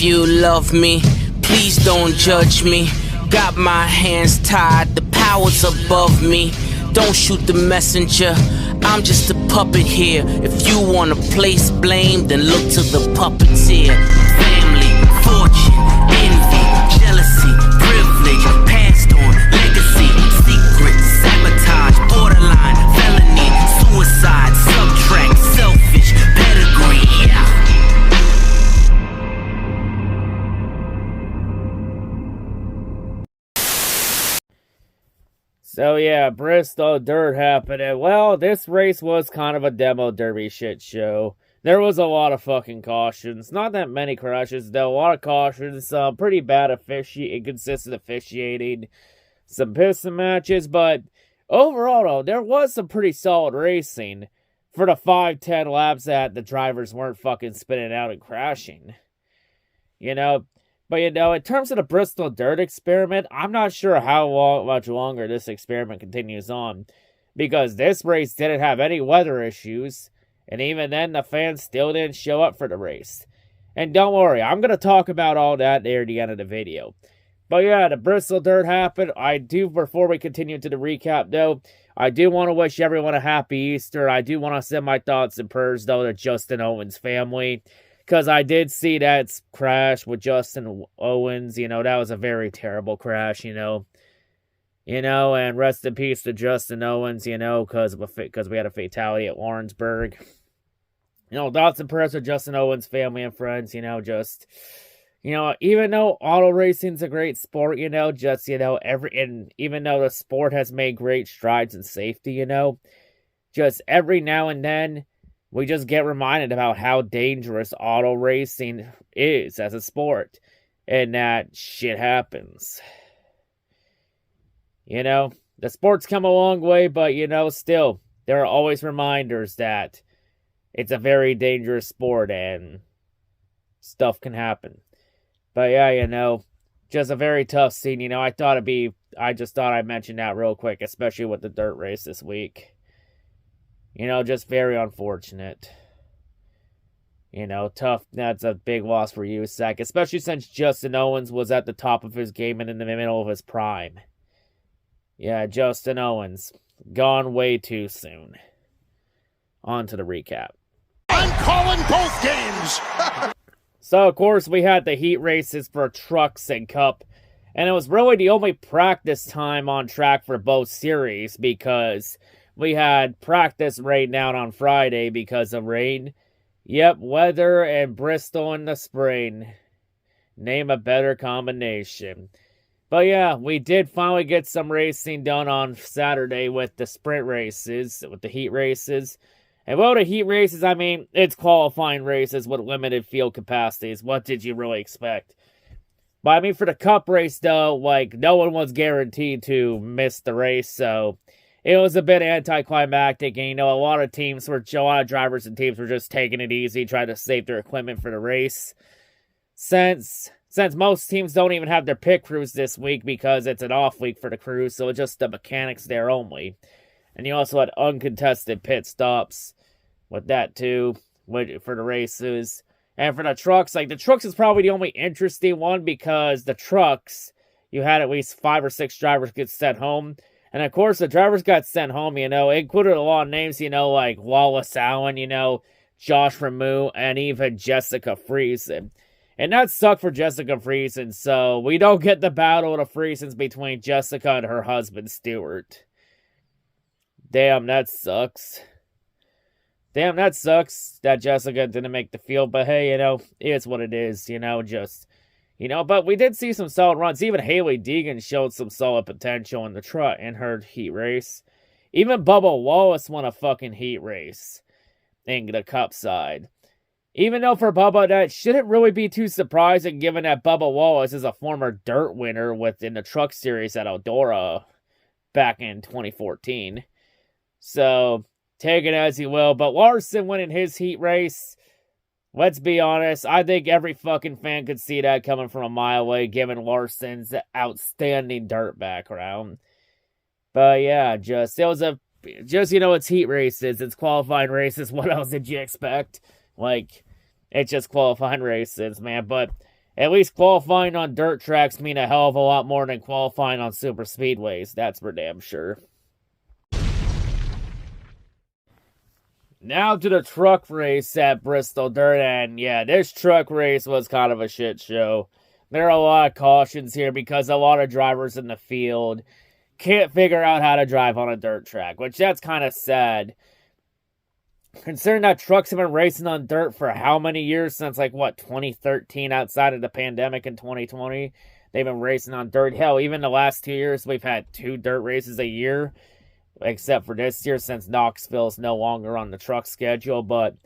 If you love me, please don't judge me. Got my hands tied, the power's above me. Don't shoot the messenger, I'm just a puppet here. If you wanna place blame, then look to the puppeteer. Family, fortune, envy, jealousy, privilege, passed on, legacy, secret, sabotage, borderline, felony, suicide, subtract, selfish, pedigree, yeah. So yeah, Bristol dirt happening. Well, this race was kind of a demo derby shit show. There was a lot of fucking cautions. Not that many crashes, though. A lot of cautions. Pretty bad inconsistent officiating. Some piston matches. But overall, though, there was some pretty solid racing for the 5-10 laps that the drivers weren't fucking spinning out and crashing. You know? But, you know, in terms of the Bristol dirt experiment, I'm not sure how much longer this experiment continues on. Because this race didn't have any weather issues. And even then, the fans still didn't show up for the race. And don't worry, I'm going to talk about all that near the end of the video. But yeah, the Bristol dirt happened. Before we continue to the recap, though, I do want to wish everyone a happy Easter. I do want to send my thoughts and prayers, though, to Justin Owens' family. Because I did see that crash with Justin Owens. You know, that was a very terrible crash, you know. And rest in peace to Justin Owens, you know, because we had a fatality at Lawrenceburg. You know, thoughts and prayers to Justin Owens' family and friends, you know, just, you know, even though auto racing's a great sport, you know, just, you know, even though the sport has made great strides in safety, you know, just every now and then, we just get reminded about how dangerous auto racing is as a sport. And that shit happens. You know, the sport's come a long way, but, you know, still, there are always reminders that it's a very dangerous sport and stuff can happen. But, yeah, you know, just a very tough scene. You know, I just thought I'd mention that real quick, especially with the dirt race this week. You know, just very unfortunate. You know, tough. That's a big loss for USAC, especially since Justin Owens was at the top of his game and in the middle of his prime. Yeah, Justin Owens, gone way too soon. On to the recap. I'm calling both games! So, of course, we had the heat races for trucks and cup. And it was really the only practice time on track for both series because we had practice rained out on Friday because of rain. Yep, weather and Bristol in the spring. Name a better combination. But yeah, we did finally get some racing done on Saturday with the sprint races, with the heat races. And well, the heat races, I mean, it's qualifying races with limited field capacities. What did you really expect? But I mean, for the cup race, though, like, no one was guaranteed to miss the race, so it was a bit anticlimactic, and, you know, a lot of drivers and teams were just taking it easy, trying to save their equipment for the race. Since most teams don't even have their pit crews this week because it's an off week for the crews, so it's just the mechanics there only. And you also had uncontested pit stops with that too, for the races. And for the trucks, like, the trucks is probably the only interesting one because the trucks, you had at least 5 or 6 drivers get sent home. And, of course, the drivers got sent home, you know. It included a lot of names, you know, like Wallace Allen, you know, Josh Ramu, and even Jessica Friesen. And that sucked for Jessica Friesen, so we don't get the battle of the Friesens between Jessica and her husband, Stuart. Damn, that sucks. Damn, that sucks that Jessica didn't make the field, but hey, you know, it's what it is, you know, just... You know, but we did see some solid runs. Even Haley Deegan showed some solid potential in her heat race. Even Bubba Wallace won a fucking heat race in the cup side. Even though for Bubba, that shouldn't really be too surprising given that Bubba Wallace is a former dirt winner within the truck series at Eldora back in 2014. So, take it as you will. But Larson winning his heat race... Let's be honest, I think every fucking fan could see that coming from a mile away, given Larson's outstanding dirt background. But yeah, you know, it's heat races, it's qualifying races, what else did you expect? Like, it's just qualifying races, man. But At least qualifying on dirt tracks mean a hell of a lot more than qualifying on super speedways. That's for damn sure. Now to the truck race at Bristol Dirt, and yeah, this truck race was kind of a shit show. There are a lot of cautions here because a lot of drivers in the field can't figure out how to drive on a dirt track, which that's kind of sad. Considering that trucks have been racing on dirt for how many years since, 2013, outside of the pandemic in 2020? They've been racing on dirt. Hell, even the last 2 years, we've had 2 dirt races a year. Except for this year, since Knoxville is no longer on the truck schedule. But,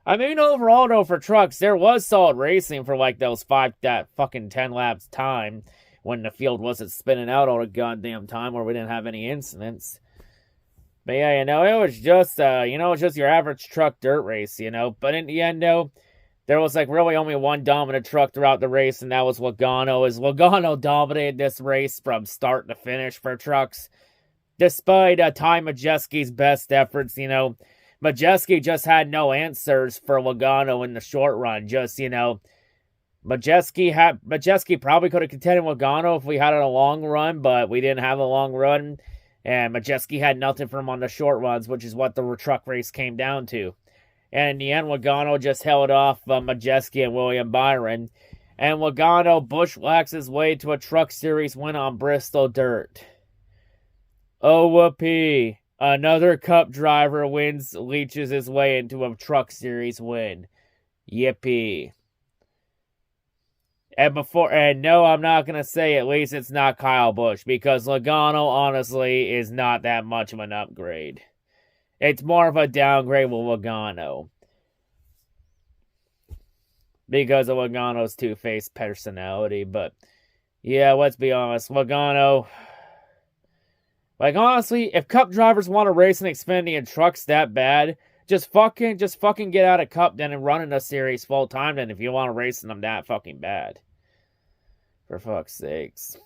I mean, overall, though, for trucks, there was solid racing for, that fucking 10 laps time when the field wasn't spinning out all the goddamn time where we didn't have any incidents. But, yeah, it was just, just your average truck dirt race, But in the end, though, there was, really only one dominant truck throughout the race, and that was Logano. Logano dominated this race from start to finish for trucks. Despite Ty Majeski's best efforts, Majeski just had no answers for Logano in the short run. Majeski probably could have contended Logano if we had it a long run, but we didn't have a long run. And Majeski had nothing for him on the short runs, which is what the truck race came down to. And in the end, Logano just held off Majeski and William Byron. And Logano bushwhacks his way to a Truck Series win on Bristol Dirt. Oh, whoopee. Another Cup driver leeches his way into a Truck Series win. Yippee. And no, I'm not going to say at least it's not Kyle Busch, because Logano, honestly, is not that much of an upgrade. It's more of a downgrade with Logano. Because of Logano's two-faced personality, but yeah, let's be honest, Logano... honestly, if Cup drivers want to race in Xfinity and trucks that bad, just fucking get out of Cup then and run in a series full time then if you want to race in them that fucking bad. For fuck's sakes.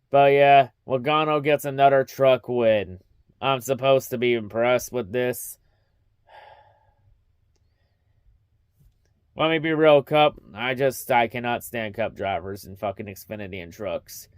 But yeah, Logano gets another truck win. I'm supposed to be impressed with this. Let me be real, Cup. I cannot stand Cup drivers in fucking Xfinity and trucks.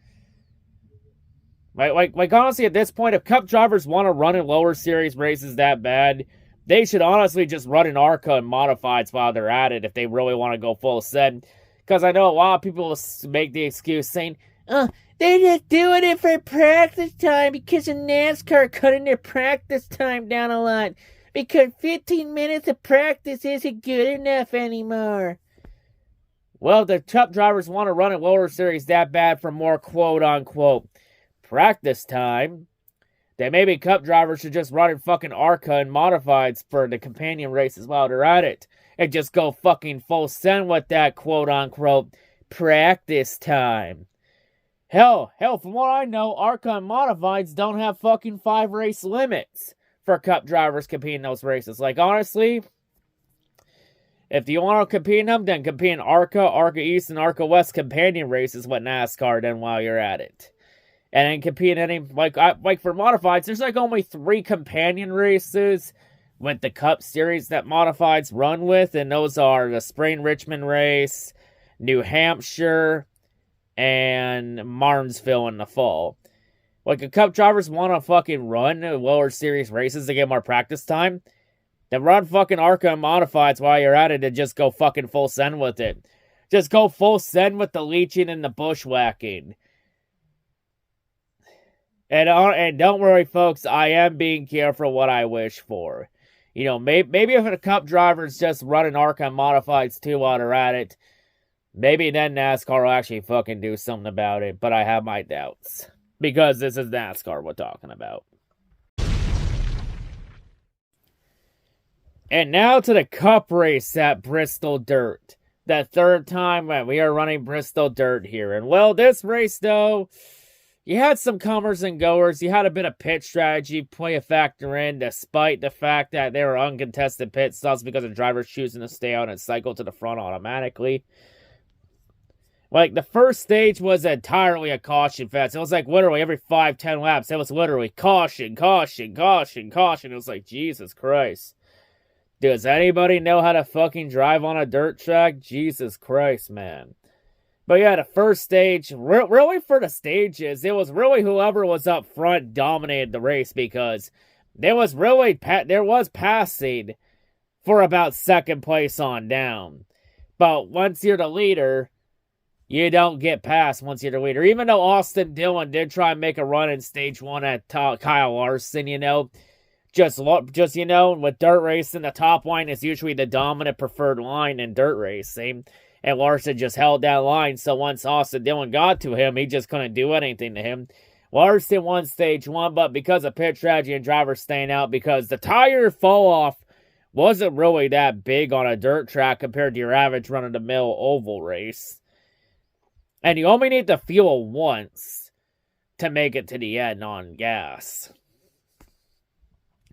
Honestly, at this point, if Cup drivers want to run in lower series races that bad, they should honestly just run in ARCA and modifieds while they're at it if they really want to go full send. Because I know a lot of people make the excuse saying, they're just doing it for practice time because of NASCAR cutting their practice time down a lot. Because 15 minutes of practice isn't good enough anymore. Well, the Cup drivers want to run in lower series that bad for more quote-unquote practice time, then maybe Cup drivers should just run in fucking ARCA and modifieds for the companion races while they're at it. And just go fucking full send with that quote-unquote practice time. Hell, from what I know, ARCA and modifieds don't have fucking 5 race limits for Cup drivers competing in those races. Honestly, if you want to compete in them, then compete in ARCA East, and ARCA West companion races with NASCAR then while you're at it. And then compete in any, for modifieds, there's only 3 companion races with the Cup Series that modifieds run with, and those are the Spring Richmond race, New Hampshire, and Martinsville in the fall. If Cup drivers want to fucking run lower series races to get more practice time, then run fucking ARCA and modifieds while you're at it and just go fucking full send with it. Just go full send with the leeching and the bushwhacking. And don't worry, folks, I am being careful what I wish for. Maybe if a Cup driver's just running ARCA and modifieds too while they're at it, maybe then NASCAR will actually fucking do something about it, but I have my doubts. Because this is NASCAR we're talking about. And now to the Cup race at Bristol Dirt. The 3rd time that we are running Bristol Dirt here. And well, this race though, you had some comers and goers. You had a bit of pit strategy play a factor in, despite the fact that there were uncontested pit stops because of drivers choosing to stay out and cycle to the front automatically. The first stage was entirely a caution fest. It was literally every 5-10 laps, it was literally caution, caution, caution, caution. It was Jesus Christ. Does anybody know how to fucking drive on a dirt track? Jesus Christ, man. But yeah, the first stage, really for the stages, it was really whoever was up front dominated the race, because there was passing for about second place on down. But once you're the leader, you don't get past once you're the leader. Even though Austin Dillon did try and make a run in stage 1 at Kyle Larson, just with dirt racing, the top line is usually the dominant preferred line in dirt racing. And Larson just held that line, so once Austin Dillon got to him, he just couldn't do anything to him. Larson won stage 1, but because of pit strategy and drivers staying out, because the tire fall off wasn't really that big on a dirt track compared to your average run-of-the-mill oval race. And you only need to fuel once to make it to the end on gas.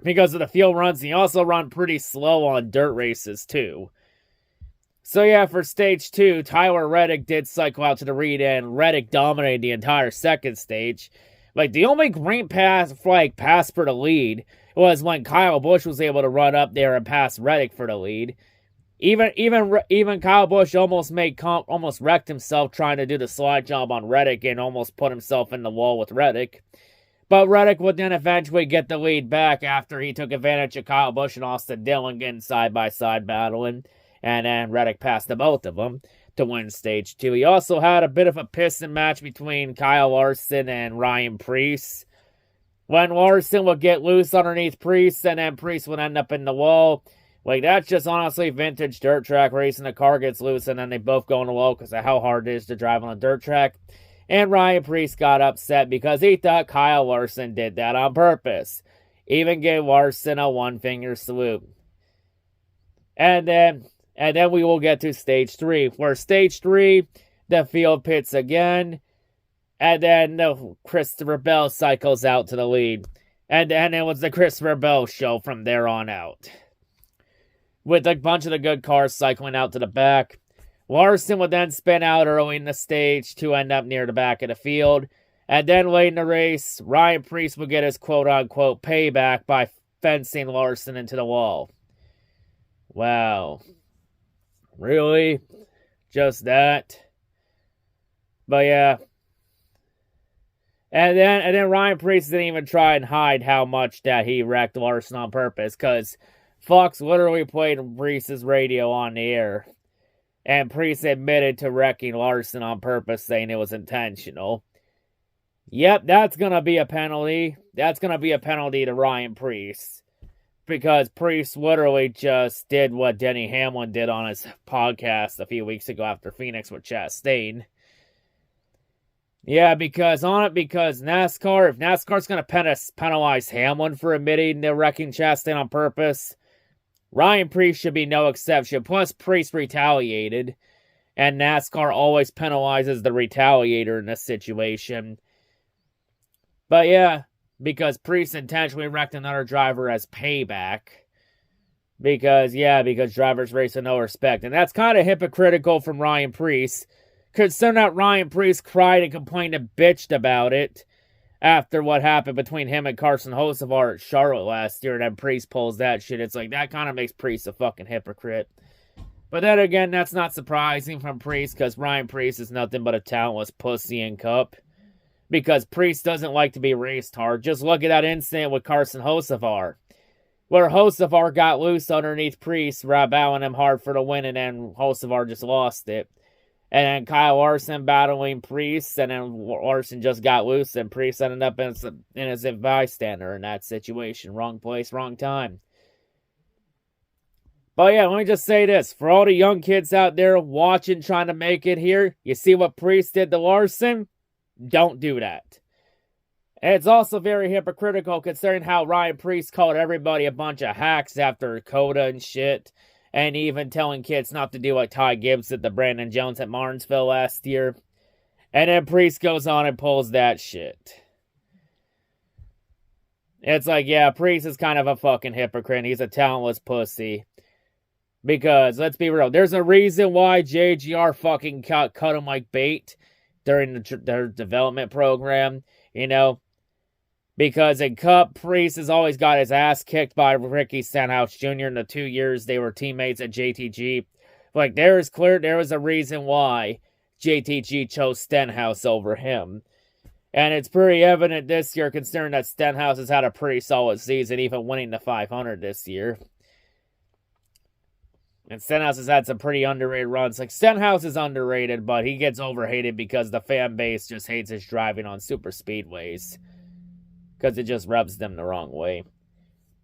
Because of the fuel runs, and you also run pretty slow on dirt races too. So yeah, for stage 2, Tyler Reddick did cycle out to the lead, and Reddick dominated the entire second stage. Like, the only green flag pass for the lead was when Kyle Busch was able to run up there and pass Reddick for the lead. Even Kyle Busch almost wrecked himself trying to do the slide job on Reddick and almost put himself in the wall with Reddick. But Reddick would then eventually get the lead back after he took advantage of Kyle Busch and Austin Dillon getting side-by-side battling. And then Reddick passed the both of them to win stage 2. He also had a bit of a piston match between Kyle Larson and Ryan Preece. When Larson would get loose underneath Preece, and then Preece would end up in the wall. Like, that's just honestly vintage dirt track racing. The car gets loose, and then they both go in the wall because of how hard it is to drive on a dirt track. And Ryan Preece got upset because he thought Kyle Larson did that on purpose. Even gave Larson a one-finger salute. And then we will get to stage 3. For stage 3, the field pits again. And then Christopher Bell cycles out to the lead. And then it was the Christopher Bell show from there on out. With a bunch of the good cars cycling out to the back. Larson would then spin out early in the stage to end up near the back of the field. And then late in the race, Ryan Preece would get his quote-unquote payback by fencing Larson into the wall. Wow. Really? Just that? But yeah. And then Ryan Preece didn't even try and hide how much that he wrecked Larson on purpose, because Fox literally played Preece's radio on the air. And Preece admitted to wrecking Larson on purpose, saying it was intentional. Yep, that's going to be a penalty. That's going to be a penalty to Ryan Preece. Because Preece literally just did what Denny Hamlin did on his podcast a few weeks ago after Phoenix with Chastain. Yeah, because NASCAR, if NASCAR's going to penalize Hamlin for admitting to wrecking Chastain on purpose, Ryan Preece should be no exception. Plus, Preece retaliated, and NASCAR always penalizes the retaliator in this situation. But yeah, because Preece intentionally wrecked another driver as payback. Because drivers race with no respect. And that's kind of hypocritical from Ryan Preece. Considering that Ryan Preece cried and complained and bitched about it after what happened between him and Carson Hocevar at Charlotte last year, and then Preece pulls that shit. It's like, that kind of makes Preece a fucking hypocrite. But then again, that's not surprising from Preece, because Ryan Preece is nothing but a talentless pussy in Cup. Because Preece doesn't like to be raced hard. Just look at that incident with Carson Hocevar, where Hocevar got loose underneath Preece, bowing him hard for the win, and then Hocevar just lost it. And then Kyle Larson battling Preece, and then Larson just got loose, and Preece ended up as a bystander in that situation. Wrong place, wrong time. But yeah, let me just say this. For all the young kids out there watching, trying to make it here, you see what Preece did to Larson? Don't do that. And it's also very hypocritical considering how Ryan Preece called everybody a bunch of hacks after Coda and shit. And even telling kids not to do like Ty Gibbs did to Brandon Jones at Martinsville last year. And then Preece goes on and pulls that shit. It's like, yeah, Preece is kind of a fucking hypocrite. He's a talentless pussy. Because, let's be real, there's a reason why JGR fucking cut him like bait during their development program. You know, Because in Cup, Priest has always got his ass kicked by Ricky Stenhouse Jr. in the 2 years they were teammates at JTG. Like, there was a reason why JTG chose Stenhouse over him. And it's pretty evident this year, considering that Stenhouse has had a pretty solid season, even winning the 500 this year. And Stenhouse has had some pretty underrated runs. Like, Stenhouse is underrated, but he gets overhated because the fan base just hates his driving on super speedways. Because it just rubs them the wrong way.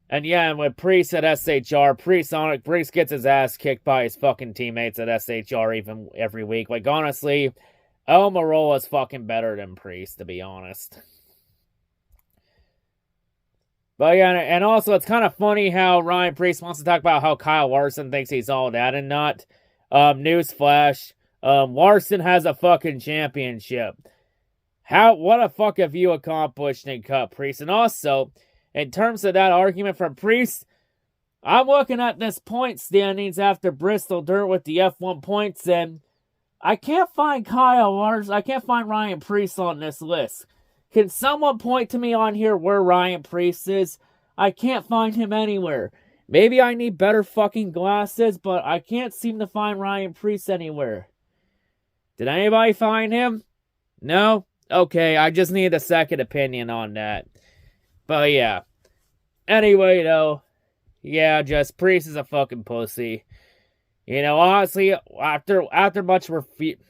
And yeah, and with Priest at SHR, Priest gets his ass kicked by his fucking teammates at SHR every week. Like, honestly, El Morola's fucking better than Priest, to be honest. But yeah, and also it's kind of funny how Ryan Priest wants to talk about how Kyle Larson thinks he's all that and not. Newsflash, Larson has a fucking championship. What the fuck have you accomplished in Cup, Priest? And also, in terms of that argument from Priest, I'm looking at this point standings after Bristol Dirt with the F1 points, and I can't find Kyle Larson. I can't find Ryan Priest on this list. Can someone point to me on here where Ryan Priest is? I can't find him anywhere. Maybe I need better fucking glasses, but I can't seem to find Ryan Priest anywhere. Did anybody find him? No? Okay, I just need a second opinion on that. But yeah. Anyway, though. Yeah, just Priest is a fucking pussy. You know, honestly, after much refute.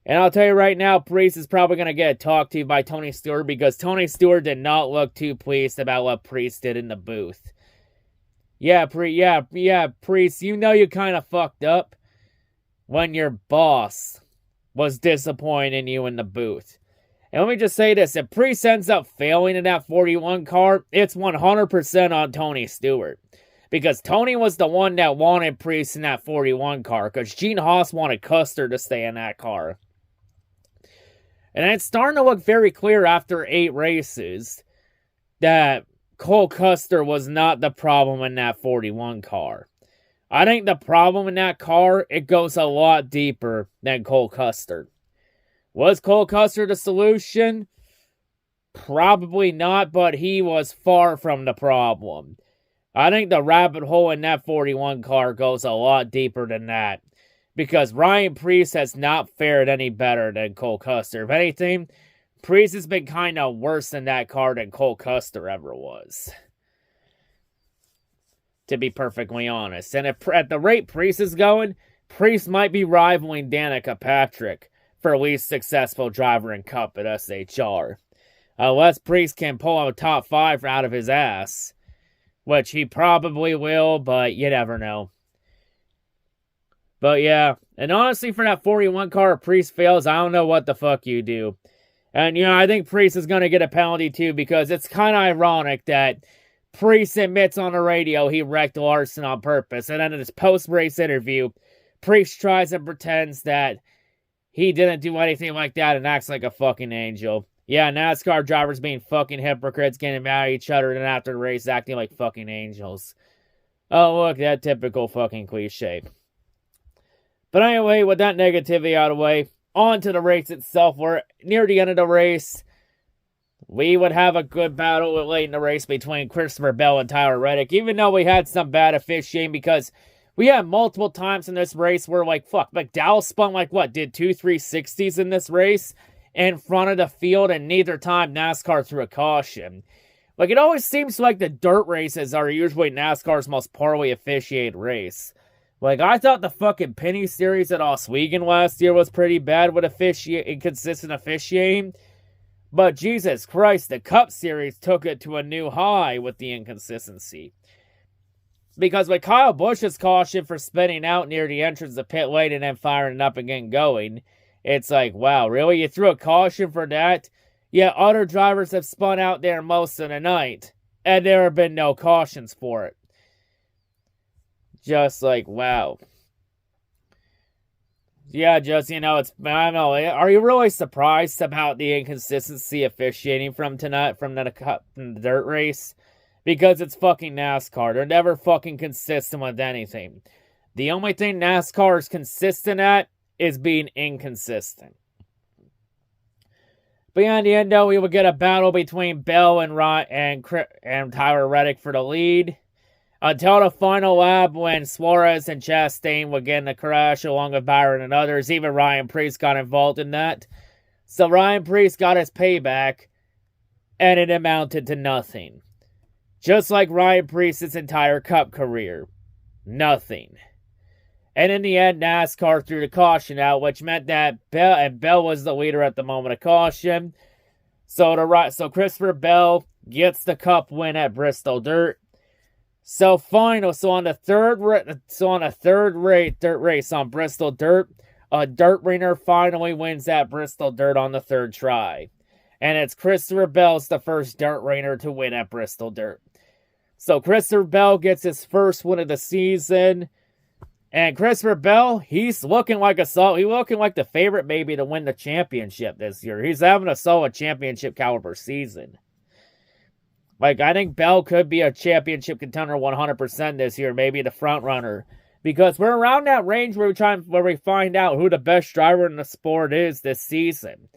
And I'll tell you right now, Priest is probably going to get talked to by Tony Stewart because Tony Stewart did not look too pleased about what Priest did in the booth. Yeah, Priest, you know you kind of fucked up when your boss was disappointed in you in the booth. And let me just say this, if Priest ends up failing in that 41 car, it's 100% on Tony Stewart. Because Tony was the one that wanted Priest in that 41 car, because Gene Haas wanted Custer to stay in that car. And it's starting to look very clear after 8 races that Cole Custer was not the problem in that 41 car. I think the problem in that car, it goes a lot deeper than Cole Custer. Was Cole Custer the solution? Probably not, but he was far from the problem. I think the rabbit hole in that 41 car goes a lot deeper than that. Because Ryan Priest has not fared any better than Cole Custer. If anything, Priest has been kind of worse in that car than Cole Custer ever was. To be perfectly honest. And if at the rate Priest is going, Priest might be rivaling Danica Patrick for least successful driver in Cup at SHR. Unless Priest can pull a top 5 out of his ass. Which he probably will, but you never know. But yeah, and honestly for that 41 car, if Priest fails, I don't know what the fuck you do. And you know, I think Priest is going to get a penalty too, because it's kind of ironic that Priest admits on the radio he wrecked Larson on purpose. And then in his post-race interview, Priest tries and pretends that he didn't do anything like that and acts like a fucking angel. Yeah, NASCAR drivers being fucking hypocrites, getting mad at each other, and after the race acting like fucking angels. Oh, look, that typical fucking cliche. But anyway, with that negativity out of the way, on to the race itself. We're near the end of the race. We would have a good battle late in the race between Christopher Bell and Tyler Reddick, even though we had some bad officiating, because we had multiple times in this race where, like, fuck, McDowell spun, like, what, did 2 360s in this race in front of the field, and neither time NASCAR threw a caution. Like, it always seems like the dirt races are usually NASCAR's most poorly officiated race. Like, I thought the fucking Penny Series at Oswego last year was pretty bad with inconsistent officiating. But Jesus Christ, the Cup Series took it to a new high with the inconsistency. Because with Kyle Busch's caution for spinning out near the entrance of pit lane and then firing it up and getting going, it's like, wow, really? You threw a caution for that? Yeah, other drivers have spun out there most of the night, and there have been no cautions for it. Just like, wow. Yeah, just, you know, I don't know, are you really surprised about the inconsistency officiating from tonight, from the dirt race? Because it's fucking NASCAR. They're never fucking consistent with anything. The only thing NASCAR is consistent at is being inconsistent. But yeah, in the end, though, we would get a battle between Bell and Tyler Reddick for the lead. Until the final lap when Suarez and Chastain would get in a crash along with Byron and others. Even Ryan Preece got involved in that. So Ryan Preece got his payback, and it amounted to nothing. Just like Ryan Preece's entire Cup career. Nothing. And in the end, NASCAR threw the caution out, which meant that Bell was the leader at the moment of caution. So Christopher Bell gets the Cup win at Bristol Dirt. So on the third race on Bristol Dirt, a dirt ringer finally wins at Bristol Dirt on the third try. And it's Christopher Bell's the first dirt ringer to win at Bristol Dirt. So Christopher Bell gets his first win of the season. And Christopher Bell, he's looking like the favorite maybe to win the championship this year. He's having a solid championship caliber season. Like, I think Bell could be a championship contender 100% this year, maybe the front runner. Because we're around that range where we find out who the best driver in the sport is this season.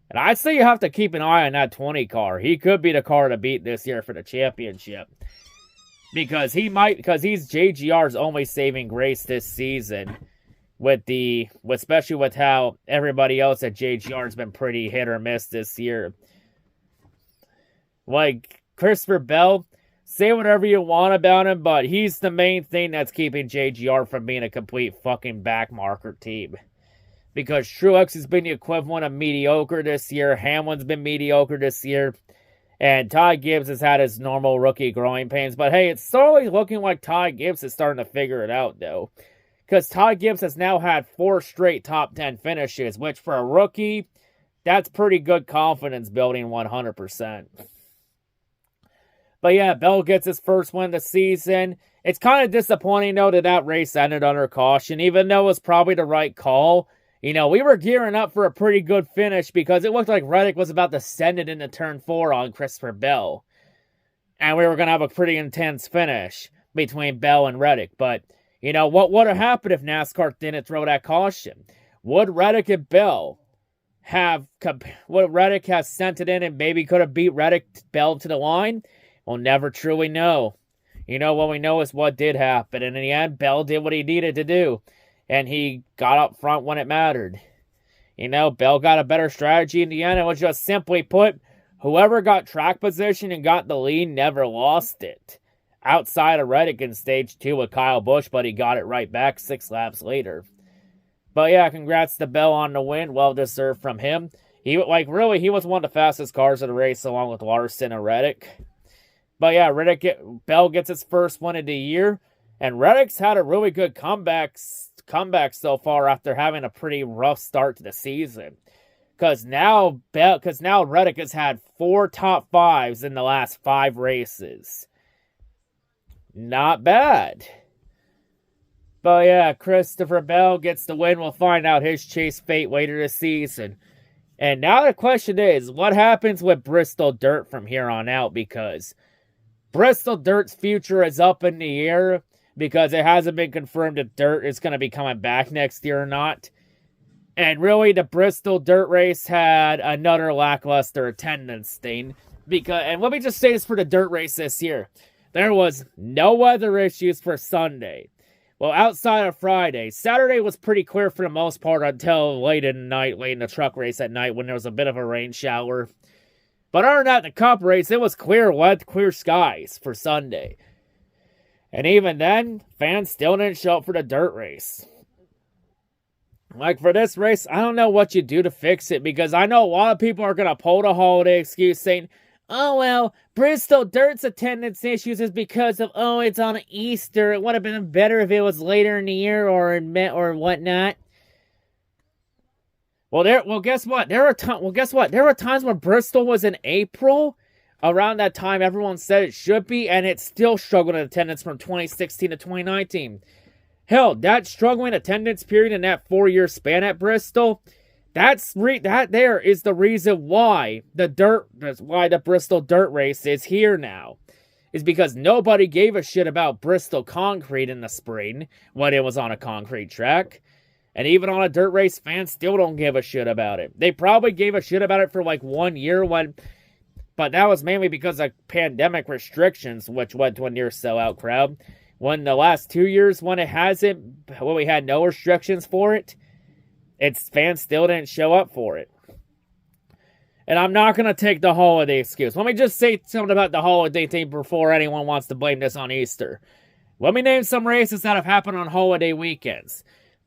And I'd say you have to keep an eye on that 20 car. He could be the car to beat this year for the championship. Because he's JGR's only saving grace this season. Especially with how everybody else at JGR has been pretty hit or miss this year. Like, Christopher Bell, say whatever you want about him, but he's the main thing that's keeping JGR from being a complete fucking backmarker team. Because Truex has been the equivalent of mediocre this year, Hamlin's been mediocre this year, and Ty Gibbs has had his normal rookie growing pains. But hey, it's slowly looking like Ty Gibbs is starting to figure it out, though. Because Ty Gibbs has now had 4 straight top 10 finishes, which for a rookie, that's pretty good confidence building 100%. But yeah, Bell gets his first win of the season. It's kind of disappointing, though, that race ended under caution, even though it was probably the right call. You know, we were gearing up for a pretty good finish because it looked like Reddick was about to send it into turn 4 on Christopher Bell. And we were going to have a pretty intense finish between Bell and Reddick. But, you know, what would have happened if NASCAR didn't throw that caution? Would Reddick and Bell would Reddick have sent it in and maybe could have beat Bell to the line? We'll never truly know. You know, what we know is what did happen. And in the end, Bell did what he needed to do. And he got up front when it mattered. You know, Bell got a better strategy in the end. It was just simply put, whoever got track position and got the lead never lost it. Outside of Reddick in stage 2 with Kyle Busch, but he got it right back 6 laps later. But yeah, congrats to Bell on the win. Well deserved from him. He was one of the fastest cars of the race along with Larson and Reddick. But yeah, Bell gets his first win of the year, and Reddick's had a really good comeback so far after having a pretty rough start to the season. Because now Reddick has had 4 top 5s in the last 5 races. Not bad. But yeah, Christopher Bell gets the win. We'll find out his chase fate later this season. And now the question is, what happens with Bristol Dirt from here on out? Because Bristol Dirt's future is up in the air because it hasn't been confirmed if Dirt is going to be coming back next year or not. And really, the Bristol Dirt race had another lackluster attendance thing. And let me just say this for the Dirt race this year. There was no weather issues for Sunday. Well, outside of Friday. Saturday was pretty clear for the most part until late in the truck race at night when there was a bit of a rain shower. But other than that, the Cup race, it was clear skies for Sunday. And even then, fans still didn't show up for the Dirt race. Like, for this race, I don't know what you do to fix it, because I know a lot of people are going to pull the holiday excuse saying, oh, well, Bristol Dirt's attendance issues is because of, it's on Easter. It would have been better if it was later in the year or whatnot. Well, guess what? There were times when Bristol was in April. Around that time, everyone said it should be, and it still struggled in attendance from 2016 to 2019. Hell, that struggling attendance period in that 4-year span at Bristol, that there is the reason why the Bristol Dirt race is here now. Is because nobody gave a shit about Bristol concrete in the spring when it was on a concrete track. And even on a dirt race, fans still don't give a shit about it. They probably gave a shit about it for like 1 year, but that was mainly because of pandemic restrictions, which led to a near sellout crowd. When the last 2 years, when we had no restrictions for it, fans still didn't show up for it. And I'm not going to take the holiday excuse. Let me just say something about the holiday thing before anyone wants to blame this on Easter. Let me name some races that have happened on holiday weekends.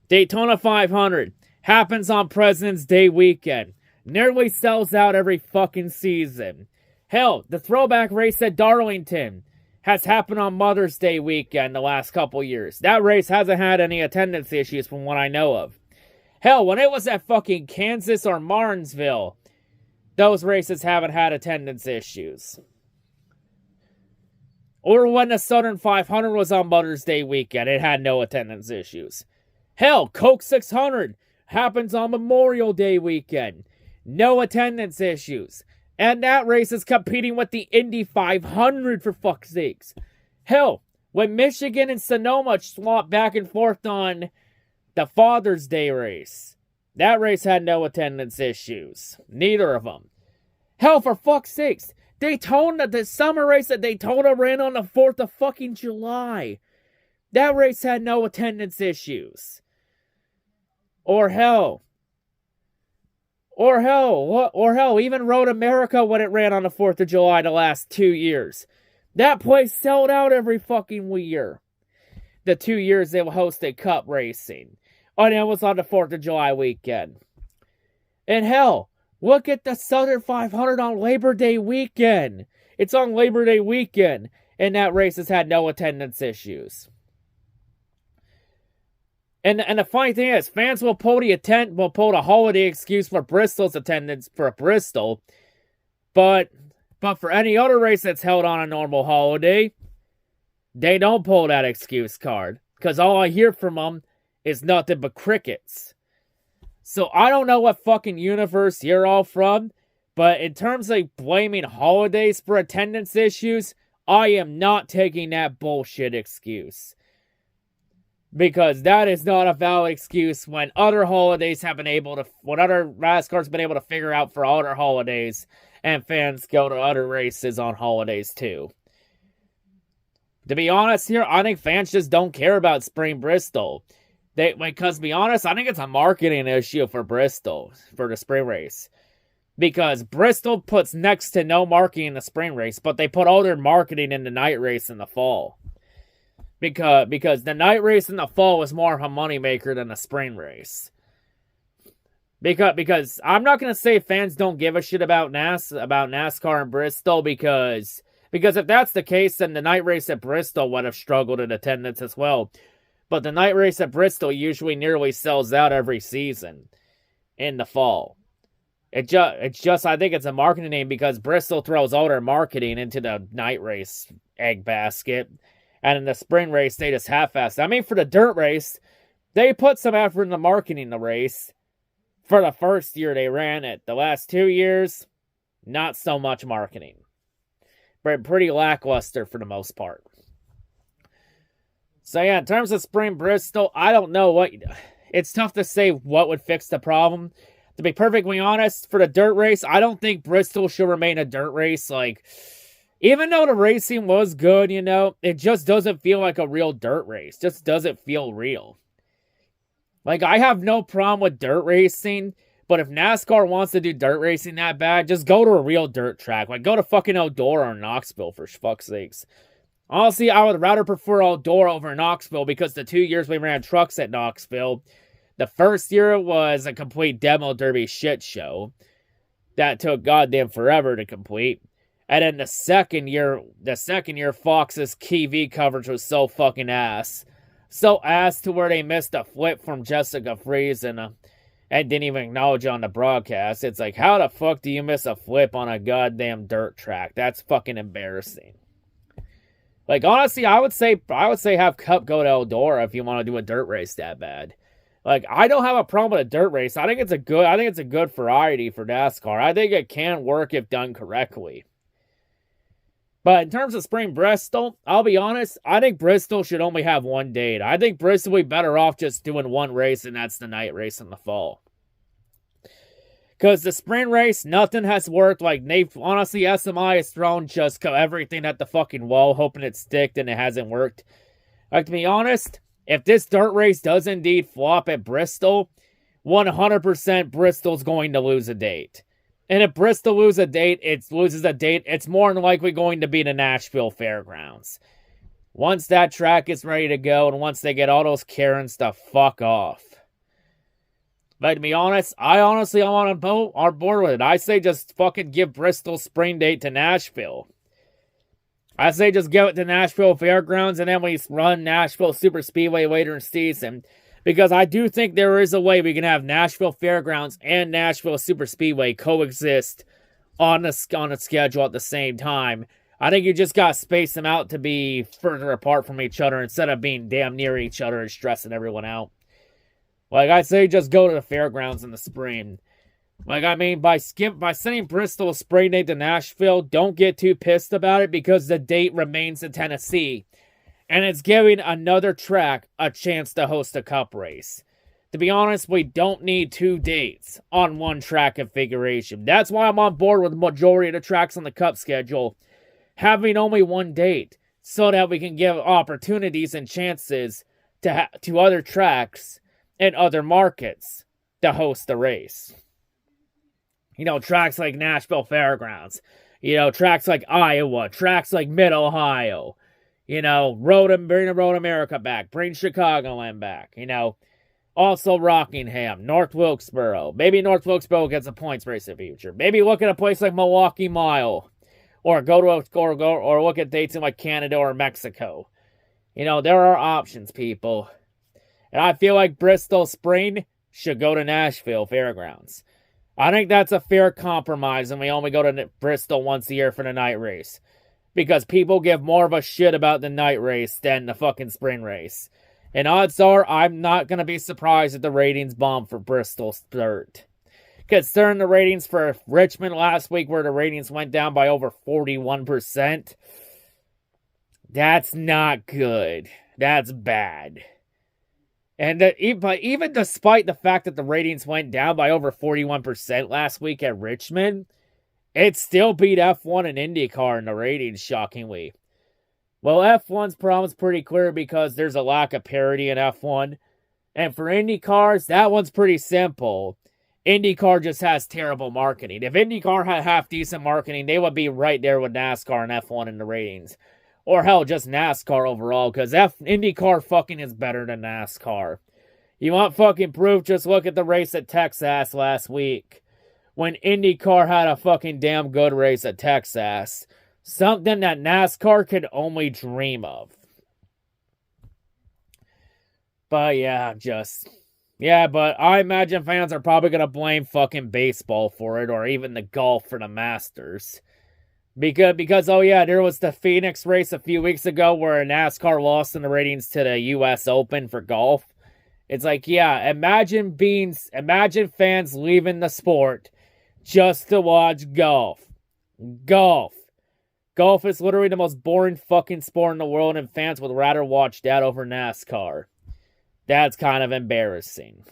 Daytona 500 happens on President's Day weekend. Nearly sells out every fucking season. Hell, the throwback race at Darlington has happened on Mother's Day weekend the last couple years. That race hasn't had any attendance issues from what I know of. Hell, when it was at fucking Kansas or Martinsville, those races haven't had attendance issues. Or when the Southern 500 was on Mother's Day weekend, it had no attendance issues. Hell, Coke 600 happens on Memorial Day weekend. No attendance issues. And that race is competing with the Indy 500 for fuck's sakes. Hell, when Michigan and Sonoma swapped back and forth on the Father's Day race, that race had no attendance issues. Neither of them. Hell, for fuck's sakes, Daytona, the summer race at Daytona ran on the 4th of fucking July. That race had no attendance issues. Or hell, even Road America when it ran on the 4th of July the last 2 years. That place sold out every fucking year. The 2 years they hosted Cup racing. And it was on the 4th of July weekend. And hell, look at the Southern 500 on Labor Day weekend. It's on Labor Day weekend. And that race has had no attendance issues. And the funny thing is, fans will pull the holiday excuse for Bristol's attendance for Bristol, but for any other race that's held on a normal holiday, they don't pull that excuse card, because all I hear from them is nothing but crickets. So I don't know what fucking universe you're all from, but in terms of blaming holidays for attendance issues, I am not taking that bullshit excuse. Because that is not a valid excuse when other holidays have been able to, when other NASCAR's been able to figure out for other holidays, and fans go to other races on holidays too. To be honest here, I think fans just don't care about Spring Bristol. Because to be honest, I think it's a marketing issue for Bristol, for the spring race. Because Bristol puts next to no marketing in the spring race, but they put all their marketing in the night race in the fall. Because the night race in the fall was more of a moneymaker than the spring race. Because I'm not going to say fans don't give a shit about NASCAR in Bristol, because if that's the case, then the night race at Bristol would have struggled in attendance as well. But the night race at Bristol usually nearly sells out every season in the fall. It's just I think it's a marketing name, because Bristol throws all their marketing into the night race egg basket. And in the spring race, they just half-assed. I mean, for the dirt race, they put some effort into marketing the race. For the first year they ran it. The last 2 years, not so much marketing. But pretty lackluster for the most part. So yeah, in terms of Spring Bristol, I don't know what... It's tough to say what would fix the problem. To be perfectly honest, for the dirt race, I don't think Bristol should remain a dirt race. Even though the racing was good, it just doesn't feel like a real dirt race. Just doesn't feel real. I have no problem with dirt racing, but if NASCAR wants to do dirt racing that bad, just go to a real dirt track. Go to fucking Eldora or Knoxville, for fuck's sakes. Honestly, I would rather prefer Eldora over Knoxville, because the 2 years we ran trucks at Knoxville, the first year was a complete demo derby shit show that took goddamn forever to complete. And then the second year, Fox's TV coverage was so fucking ass. So ass to where they missed a flip from Jessica Fries and didn't even acknowledge it on the broadcast. It's like, how the fuck do you miss a flip on a goddamn dirt track? That's fucking embarrassing. Honestly, I would say have Cup go to Eldora if you want to do a dirt race that bad. I don't have a problem with a dirt race. I think it's a good variety for NASCAR. I think it can work if done correctly. But in terms of spring Bristol, I'll be honest, I think Bristol should only have one date. I think Bristol would be better off just doing one race, and that's the night race in the fall. Because the spring race, nothing has worked. Like, honestly, SMI has thrown just everything at the fucking wall, hoping it sticked, and it hasn't worked. Like, to be honest, if this dirt race does indeed flop at Bristol, 100% Bristol's going to lose a date. And if Bristol loses a date, it's more than likely going to be the Nashville Fairgrounds. Once that track is ready to go, and once they get all those Karens to fuck off. But to be honest, I'm on board with it. I say just fucking give Bristol's spring date to Nashville. I say just give it to Nashville Fairgrounds, and then we run Nashville Super Speedway later in the season. Because I do think there is a way we can have Nashville Fairgrounds and Nashville Super Speedway coexist on a schedule at the same time. I think you just got to space them out to be further apart from each other instead of being damn near each other and stressing everyone out. Like, I say just go to the fairgrounds in the spring. Like, I mean, by sending Bristol's spring date to Nashville, don't get too pissed about it because the date remains in Tennessee. And it's giving another track a chance to host a cup race. To be honest, we don't need two dates on one track configuration. That's why I'm on board with the majority of the tracks on the cup schedule having only one date, so that we can give opportunities and chances to other tracks and other markets to host the race. You know, tracks like Nashville Fairgrounds. You know, tracks like Iowa. Tracks like Mid-Ohio. You know, bring the Road America back. Bring Chicagoland back. You know, also Rockingham, North Wilkesboro. Maybe North Wilkesboro gets a points race in the future. Maybe look at a place like Milwaukee Mile. Or or look at dates in like Canada or Mexico. You know, there are options, people. And I feel like Bristol Spring should go to Nashville Fairgrounds. I think that's a fair compromise, and we only go to Bristol once a year for the night race. Because people give more of a shit about the night race than the fucking spring race. And odds are, I'm not going to be surprised if the ratings bomb for Bristol start. Considering the ratings for Richmond last week, where the ratings went down by over 41%, that's not good. That's bad. And even despite the fact that the ratings went down by over 41% last week at Richmond, it still beat F1 and IndyCar in the ratings, shockingly. Well, F1's problem's pretty clear because there's a lack of parity in F1. And for IndyCars, that one's pretty simple. IndyCar just has terrible marketing. If IndyCar had half-decent marketing, they would be right there with NASCAR and F1 in the ratings. Or hell, just NASCAR overall, because IndyCar fucking is better than NASCAR. You want fucking proof? Just look at the race at Texas last week. When IndyCar had a fucking damn good race at Texas. Something that NASCAR could only dream of. But yeah, but I imagine fans are probably going to blame fucking baseball for it, or even the golf for the Masters. Because, oh yeah, there was the Phoenix race a few weeks ago where NASCAR lost in the ratings to the U.S. Open for golf. It's like, yeah, imagine fans leaving the sport just to watch golf. Golf is literally the most boring fucking sport in the world, and fans would rather watch that over NASCAR. That's kind of embarrassing.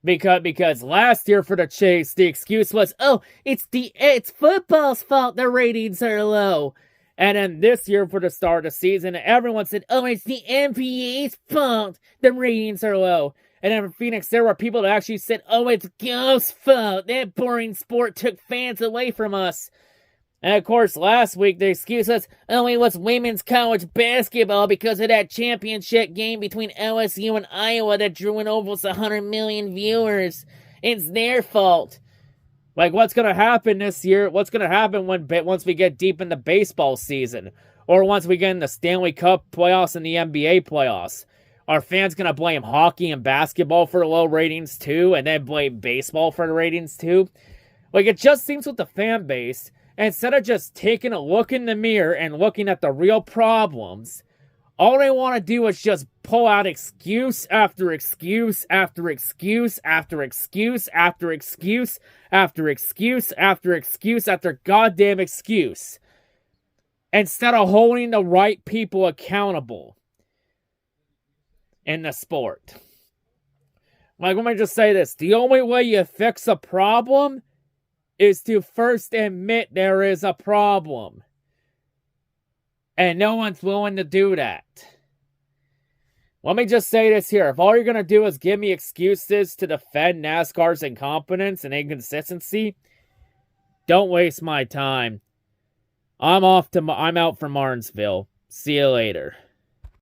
Because last year for the Chase, the excuse was, oh, it's football's fault the ratings are low. And then this year for the start of the season, everyone said, oh, it's the NBA's fault the ratings are low. And then for Phoenix, there were people that actually said, oh, it's golf's fault. That boring sport took fans away from us. And of course, last week, the excuse was, oh, it was women's college basketball because of that championship game between LSU and Iowa that drew in almost 100 million viewers. It's their fault. Like, what's going to happen this year? What's going to happen once we get deep in the baseball season? Or once we get in the Stanley Cup playoffs and the NBA playoffs? Are fans going to blame hockey and basketball for the low ratings too? And then blame baseball for the ratings too? Like, it just seems with the fan base, instead of just taking a look in the mirror and looking at the real problems, all they want to do is just pull out excuse after excuse after excuse after excuse after excuse after excuse after excuse after goddamn excuse. instead of holding the right people accountable in the sport. Like, let me just say this. The only way you fix a problem is to first admit there is a problem. And no one's willing to do that. Let me just say this here. If all you're going to do is give me excuses to defend NASCAR's incompetence and inconsistency, don't waste my time. I'm out for Martinsville. See you later.